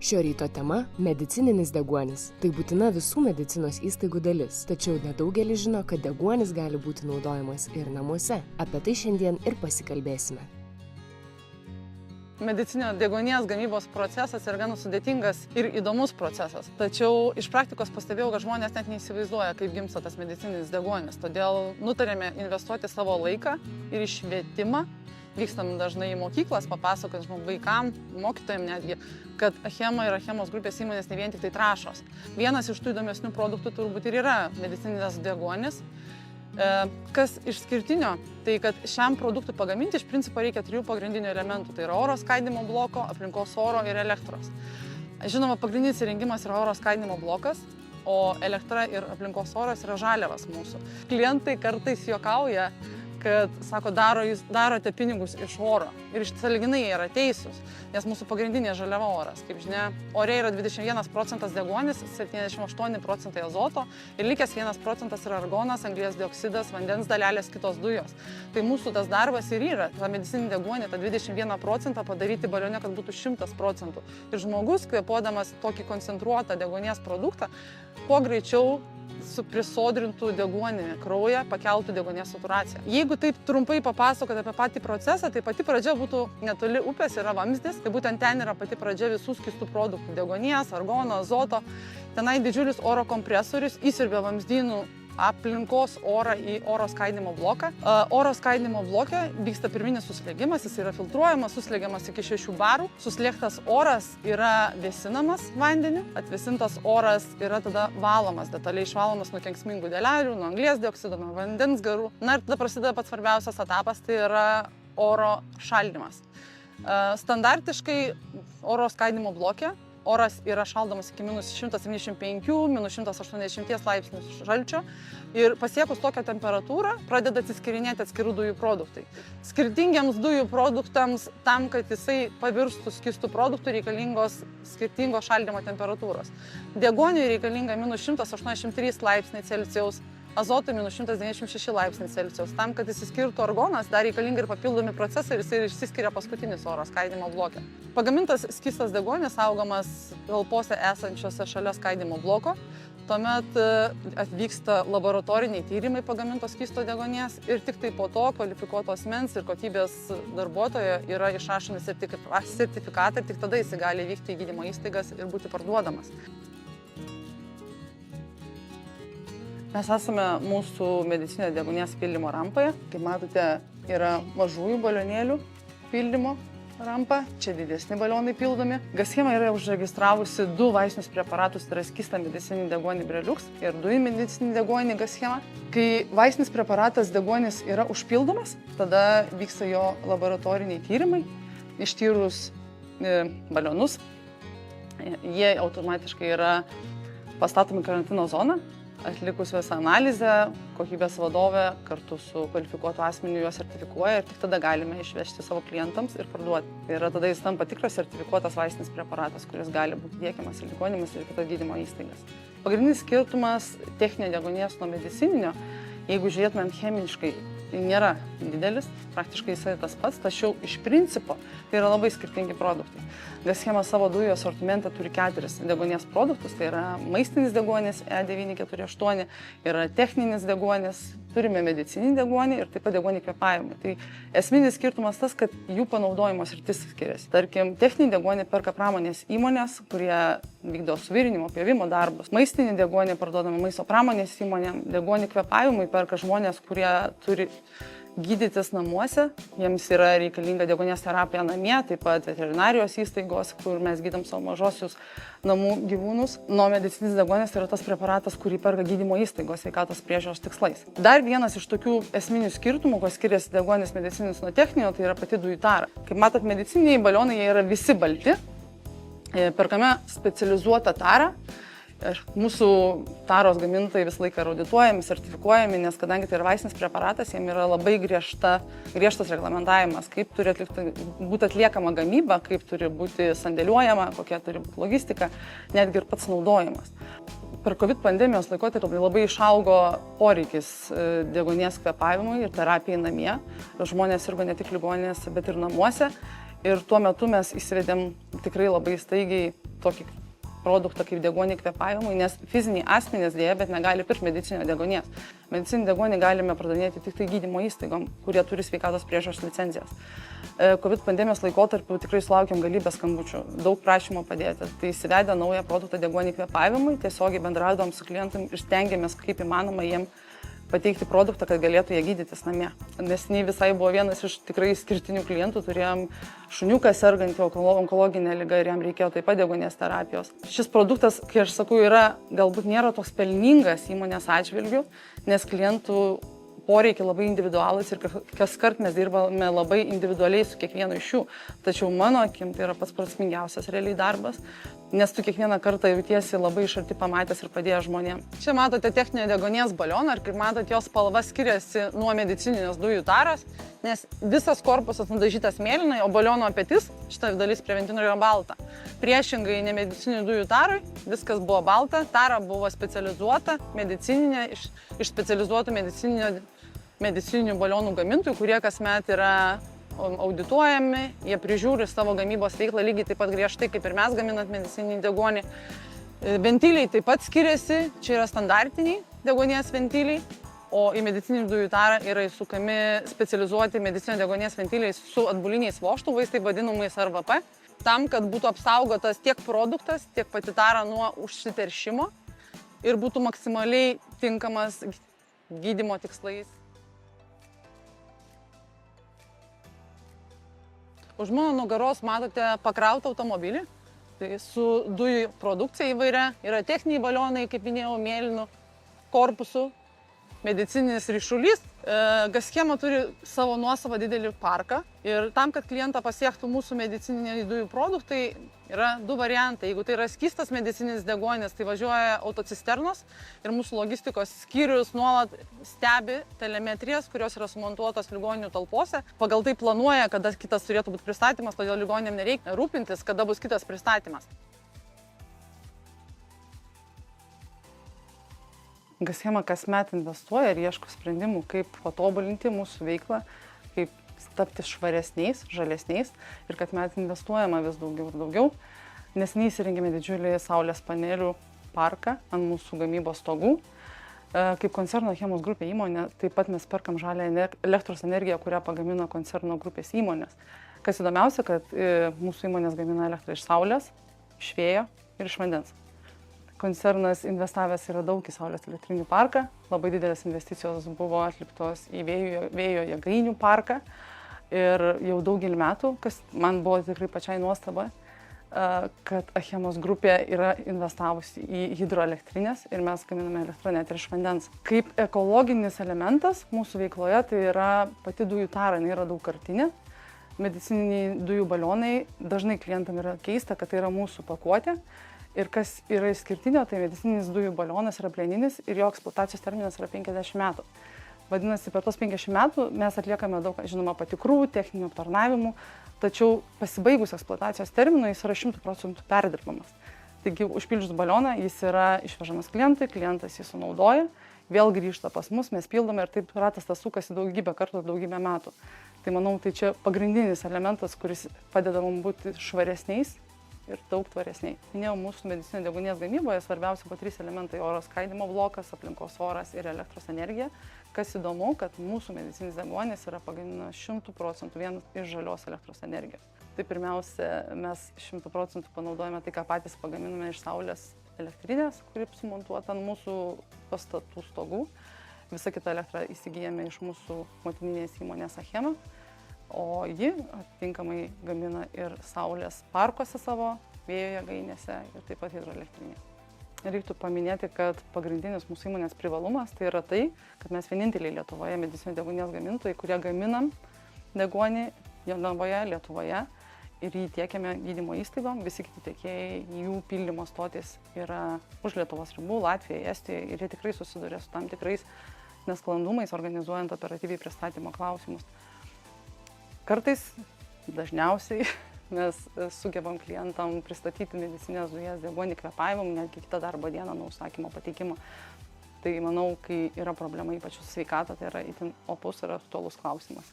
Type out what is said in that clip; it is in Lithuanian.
Šio ryto tema – medicininis deguonis. Tai būtina visų medicinos įstaigų dalis, tačiau nedaugelis žino, kad deguonis gali būti naudojamas ir namuose. Apie tai šiandien ir pasikalbėsime. Medicinio deguonies gamybos procesas yra gana sudėtingas ir įdomus procesas. Tačiau iš praktikos pastebėjau, kad žmonės net neįsivaizduoja, kaip gimsta tas medicininis deguonis. Todėl nutarėme investuoti savo laiką ir į švietimą. Vykstam dažnai į mokyklas, papasakot vaikam, mokytojam netgi, kad Achema ir Achemos grupės įmonės ne vien tik tai trąšos. Vienas iš tų įdomesnių produktų turbūt ir yra medicininis deguonis. Kas išskirtinio, tai kad šiam produktui pagaminti iš principo reikia 3 pagrindinių elementų. Tai yra oro skaidymo bloko, aplinkos oro ir elektros. Žinoma, pagrindinis įrengimas yra oro skaidymo blokas, o elektra ir aplinkos oras yra žaliavas mūsų. Klientai kartais juokauja, kad, sako, darote pinigus iš oro. Ir sąlyginai jie yra teisūs, nes mūsų pagrindinė žaliava oras. Kaip žinia, ore yra 21% deguonis, 78% azoto ir likęs 1% yra argonas, anglies dioksidas, vandens dalelės, kitos dujos. Tai mūsų tas darbas ir yra, tą medicininį deguonį, tą 21% padaryti balione, kad būtų 100%. Ir žmogus, kvėpuodamas tokį koncentruotą deguonies produktą, kuo greičiau prisodrintų deguonį kraują, pakeltų deguonies saturaciją. Jeigu taip trumpai papasakoti apie patį procesą, tai pati pradžia būtų netoli upės yra vamzdis, tai būtent ten yra pati pradžia visų skystų produktų – deguonies, argono, azoto. Tenai didžiulis oro kompresorius įsiurbia vamzdynų aplinkos orą į oro skaidymo bloką. Oro skaidymo bloke vyksta pirminis suslėgimas, jis yra filtruojamas, suslėgiamas iki 6 barų. Suslėgtas oras yra vėsinamas vandeniu, atvėsintas oras yra tada valomas, detaliai išvalomas nuo kenksmingų dalelių, nuo anglies dioksido, nuo vandens garų. Na ir tada prasideda pats svarbiausias etapas, tai yra oro šaldymas. Standartiškai oro skaidymo bloke oras yra šaldomas iki -175, -180 laipsnių šalčio ir pasiekus tokią temperatūrą pradeda atsiskirinėti atskirų dujų produktai. Skirtingiams dujų produktams, tam, kad jisai pavirstų skystų produktų, reikalingos skirtingos šaldymo temperatūros. Deguoniui reikalinga -183 laipsniai Celsijaus, azotui -196 laipsniai Celsijaus. Tam, kad išsiskirtų argonas, dar reikalingi ir papildomi procesai ir jisai išsiskiria paskutinis oro skaidymo bloke. Pagamintas skystas deguonis saugomas talpose esančiose šalia skaidymo bloko. Tuomet atvyksta laboratoriniai tyrimai pagamintos skysto deguonies ir tik tai po to kvalifikuoto asmens ir kokybės darbuotojo yra išrašomi sertifikatai ir tik tada jis gali vykti į gydymo įstaigas ir būti parduodamas. Mes esame mūsų medicininio deguonies pildymo rampoje. Kaip matote, yra mažųjų balionėlių pildymo rampa, čia didesni balionai pildomi. Gashema yra užregistravusi 2 vaistinius preparatus, tai yra skystą medicininį deguonį Breliux ir dujinį medicininį deguonį Gashema. Kai vaistinis preparatas deguonis yra užpildomas, tada vyksta jo laboratoriniai tyrimai. Ištyrus balionus, jie automatiškai yra pastatomi karantino zoną. Atlikus visą analizę, kokybės vadovė kartu su kvalifikuotu asmeniu juos sertifikuoja ir tik tada galime išvežti savo klientams ir parduoti. Ir tada jis tampa tikras sertifikuotas vaistinis preparatas, kuris gali būti tiekiamas į ligonines ir kitas gydymo įstaigas. Pagrindinis skirtumas techninio deguonies nuo medicininio, jeigu žiūrėtumėm chemiškai, tai nėra didelis, praktiškai jisai tas pats, tačiau iš principo tai yra labai skirtingi produktai. Gashema savo dujų asortimente turi 4 deguonies produktus, tai yra maistinis deguonis E948, yra techninis deguonis, turime medicininį deguonį ir taip pat deguonį kvėpavimui. Tai esminis skirtumas tas, kad jų panaudojimo sritis skiriasi. Tarkim, techninį deguonį perka pramonės įmonės, kurie vykdo suvirinimo, pjovimo darbus. Maistinį deguonį parduodame maisto pramonės įmonėm, deguonį kvėpavimui perka žmonės, kurie turi gydytis namuose, jiems yra reikalinga deguonies terapija namie, taip pat veterinarijos įstaigos, kur mes gydom savo mažosius namų gyvūnus. Nuo medicinis deguonis yra tas preparatas, kurį perka gydymo įstaigos sveikatos priežiūros tikslais. Dar vienas iš tokių esminių skirtumų, kuo skiriasi deguonis medicinis nuo techninio, tai yra pati dujų tara. Kaip matot, medicininiai balionai jie yra visi balti, perkame specializuotą tarą. Mūsų taros gamintojai visą laiką yra audituojami, sertifikuojami, nes kadangi tai yra vaistinis preparatas, jiem yra labai griežtas reglamentavimas, kaip turi būti atliekama gamyba, kaip turi būti sandėliuojama, kokia turi būti logistika, netgi ir pats naudojimas. Per COVID pandemijos laikotarpį labai išaugo poreikis deguonies kvėpavimui ir terapijai namie. Žmonės sirgo ne tik ligoninėse, bet ir namuose. Ir tuo metu mes įsivedėm tikrai labai staigiai tokį produktą kaip deguonį kvėpavimui, nes fiziniai asmenys dėja, bet negali pirkti medicinio deguonies. Medicinį deguonį galime pardavinėti tik tai gydymo įstaigom, kurie turi sveikatos priežiūros licencijas. COVID pandemijos laikotarpiu tikrai sulaukėm galybės skambučių, daug prašymų padėti. Tai įsivedę naują produktą deguonį kvėpavimui, tiesiogiai bendraudom su klientam ir stengiamės kaip įmanoma jiem pateikti produktą, kad galėtų jie gydytis namie. Neseniai visai buvo vienas iš tikrai išskirtinių klientų, turėjom šuniuką sergantį onkologinę ligą ir jam reikėjo taip pat deguonies terapijos. Šis produktas, kai aš sakau, galbūt nėra toks pelningas įmonės atžvilgių, nes klientų poreikiai labai individualūs ir kaskart mes dirbame labai individualiai su kiekvienu iš jų. Tačiau mano akim tai yra pats prasmingiausias realiai darbas, nes tu kiekvieną kartą jautiesi labai iš arti pamatęs ir padėjęs žmonėms. Čia matote techninio deguonies balioną ir kaip matote, jos spalva skiriasi nuo medicininės dujų taros, nes visas korpusas nudažytas mėlynai, o baliono apetis, šita dalis preventino yra balta. Priešingai nemedicinių dujų tarui, viskas buvo balta, tara buvo specializuota, medicininė, iš specializuotų medicininių balionų gamintojų, kurie kasmet yra audituojami, jie prižiūri savo gamybos veiklą lygiai taip pat griežtai, kaip ir mes gaminant medicininį deguonį. Ventiliai taip pat skiriasi, čia yra standartiniai deguonies ventiliai, o į medicininių dujų tarą yra įsukami specializuoti medicinio deguonies ventiliai su atbuliniais vožtuvais, taip vadinamais RVP, tam, kad būtų apsaugotas tiek produktas, tiek pati tara nuo užsiteršimo ir būtų maksimaliai tinkamas gydymo tikslais. Už mano nugaros matote pakrautą automobilį, tai su dujų produkcija įvairia, yra techniniai balionai, kaip minėjau, mėlynų korpusų, medicininis ryšulys. Gaz-Chema turi savo nuosavą didelį parką ir tam, kad klientą pasiektų mūsų medicininiai dujų produktai, yra du variantai. Jeigu tai yra skystas medicininis deguonis, tai važiuoja autocisternos ir mūsų logistikos skyrius nuolat stebi telemetrijas, kurios yra sumontuotos ligoninių talpose. Pagal tai planuoja, kada kitas turėtų būti pristatymas, todėl ligoniniam nereikia rūpintis, kada bus kitas pristatymas. Gaz-Chema kasmet investuoja ir ieško sprendimų, kaip patobulinti mūsų veiklą, kaip tapti švaresniais, žalesniais ir kad met investuojama vis daugiau ir daugiau. Neseniai įsirengėme didžiulį saulės panelių parką ant mūsų gamybos stogų. Kaip koncerno Achemos grupė įmonė, taip pat mes perkam žalią elektros energiją, kurią pagamina koncerno grupės įmonės. Kas įdomiausia, kad mūsų įmonės gamina elektrą iš saulės, iš vėjo ir iš vandens. Koncernas investavęs yra daug į saulės elektrinių parką, labai didelės investicijos buvo atliktos į vėjo jėgainių parką ir jau daugelį metų, kas man buvo tikrai pačiai nuostaba, kad Achemos grupė yra investavusi į hidroelektrinės ir mes gaminame elektrą net ir iš vandens. Kaip ekologinis elementas mūsų veikloje tai yra pati dujų tara, jinai yra daugkartinė. Medicininiai dujų balionai dažnai klientam yra keista, kad tai yra mūsų pakuotė. Ir kas yra išskirtinio, tai medicininis dujų balionas yra plieninis ir jo eksploatacijos terminas yra 50 metų. Vadinasi, per tos 50 metų mes atliekame daug, žinoma, patikrų, techninių aptarnavimų, tačiau pasibaigus eksploatacijos terminui jis yra 100% perdirbamas. Taigi, užpildžius balioną jis yra išvežamas klientui, klientas jį sunaudoja, vėl grįžta pas mus, mes pildome ir taip ratas tas sukasi daugybę kartų ir daugybę metų. Tai manau, tai čia pagrindinis elementas, kuris padeda mums būti švaresniais ir daug tvaresniai. Minėjau, mūsų medicinio deguonies gamyboje svarbiausia buvo 3 elementai: oro skaidymo blokas, aplinkos oras ir elektros energija. Kas įdomu, kad mūsų medicinis deguonis yra pagaminamas 100% vien iš žalios elektros energijos. Tai pirmiausia, mes 100% panaudojame tai, ką patys pagaminame iš saulės elektrinės, kuri sumontuota ant mūsų pastatų stogų. Visą kitą elektrą įsigijame iš mūsų motininės įmonės Achema. O ji atitinkamai gamina ir saulės parkuose savo, vėjo jėgainėse ir taip pat hidroelektrinėje. Reiktų paminėti, kad pagrindinis mūsų įmonės privalumas tai yra tai, kad mes vieninteliai Lietuvoje medicinio deguonies gamintojai, kurie gaminam deguonį Jonavoje, Lietuvoje ir jį tiekiame gydymo įstaigom. Visi kiti tiekėjai, jų pildymo stotis yra už Lietuvos ribų, Latvijoje, Estijoje ir jie tikrai susiduria su tam tikrais nesklandumais, organizuojant operatyviai pristatymo klausimus. Kartais, dažniausiai, mes sugebam klientam pristatyti medicinės dujas deguonį kvėpavimui netgi kitą darbo dieną nuo užsakymo pateikimo. Tai manau, kai yra problema ypač su sveikata, tai yra itin opus ir aktualus klausimas.